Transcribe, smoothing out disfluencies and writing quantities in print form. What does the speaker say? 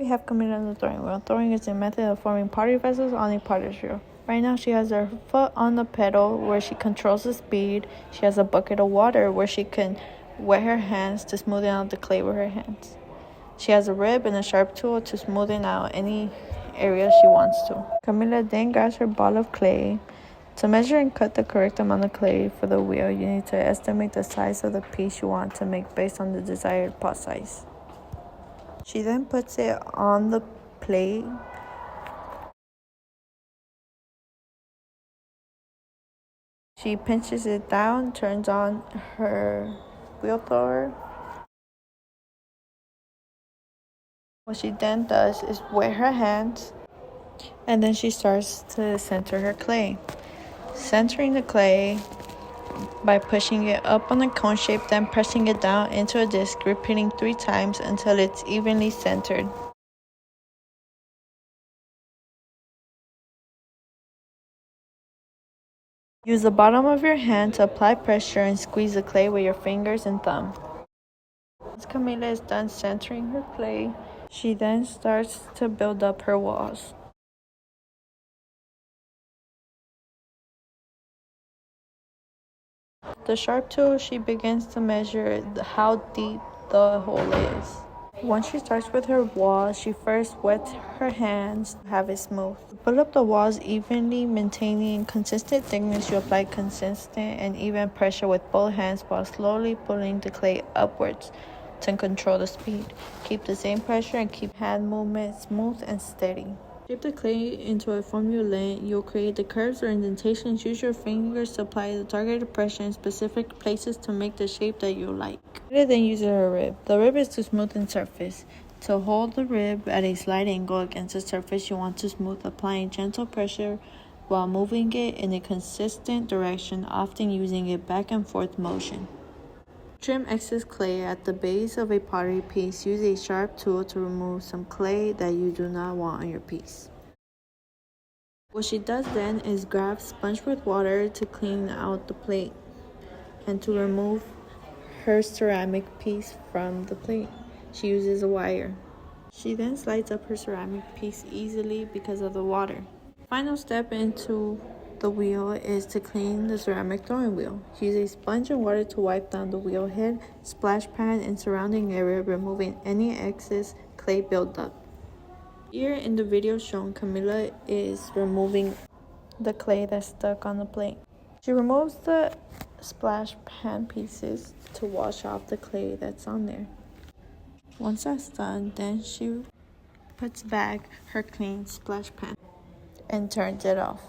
have Kamilla on the throwing wheel. Throwing is a method of forming pottery vessels on a potter's wheel. Right now, she has her foot on the pedal where she controls the speed. She has a bucket of water where she can wet her hands to smoothen out the clay with her hands. She has a rib and a sharp tool to smoothen out any area she wants to. Kamilla then grabs her ball of clay. To measure and cut the correct amount of clay for the wheel, you need to estimate the size of the piece you want to make based on the desired pot size. She then puts it on the plate. She pinches it down, turns on her wheel thrower. What she then does is wet her hands, and then she starts to center her clay. Centering the clay by pushing it up on a cone shape, then pressing it down into a disc, repeating 3 times until it's evenly centered. Use the bottom of your hand to apply pressure and squeeze the clay with your fingers and thumb. Once Kamilla is done centering her clay, she then starts to build up her walls. The sharp tool, she begins to measure how deep the hole is. Once she starts with her walls, she first wets her hands to have it smooth. Pull up the walls evenly, maintaining consistent thickness. You apply consistent and even pressure with both hands while slowly pulling the clay upwards to control the speed. Keep the same pressure and keep hand movement smooth and steady. Shape the clay into a form you like. You'll create the curves or indentations. Use your fingers to apply the targeted pressure in specific places to make the shape that you like. Then use a rib. The rib is to smoothen surface. To hold the rib at a slight angle against the surface you want to smooth, applying gentle pressure while moving it in a consistent direction, often using a back and forth motion. Trim excess clay at the base of a pottery piece. Use a sharp tool to remove some clay that you do not want on your piece. What she does then is grab sponge with water to clean out the plate and to remove her ceramic piece from the plate. She uses a wire. She then slides up her ceramic piece easily because of the water. Final step into the wheel is to clean the ceramic throwing wheel. Use a sponge and water to wipe down the wheel head, splash pan, and surrounding area, removing any excess clay buildup. Here in the video shown, Kamilla is removing the clay that's stuck on the plate. She removes the splash pan pieces to wash off the clay that's on there. Once that's done, then she puts back her clean splash pan and turns it off.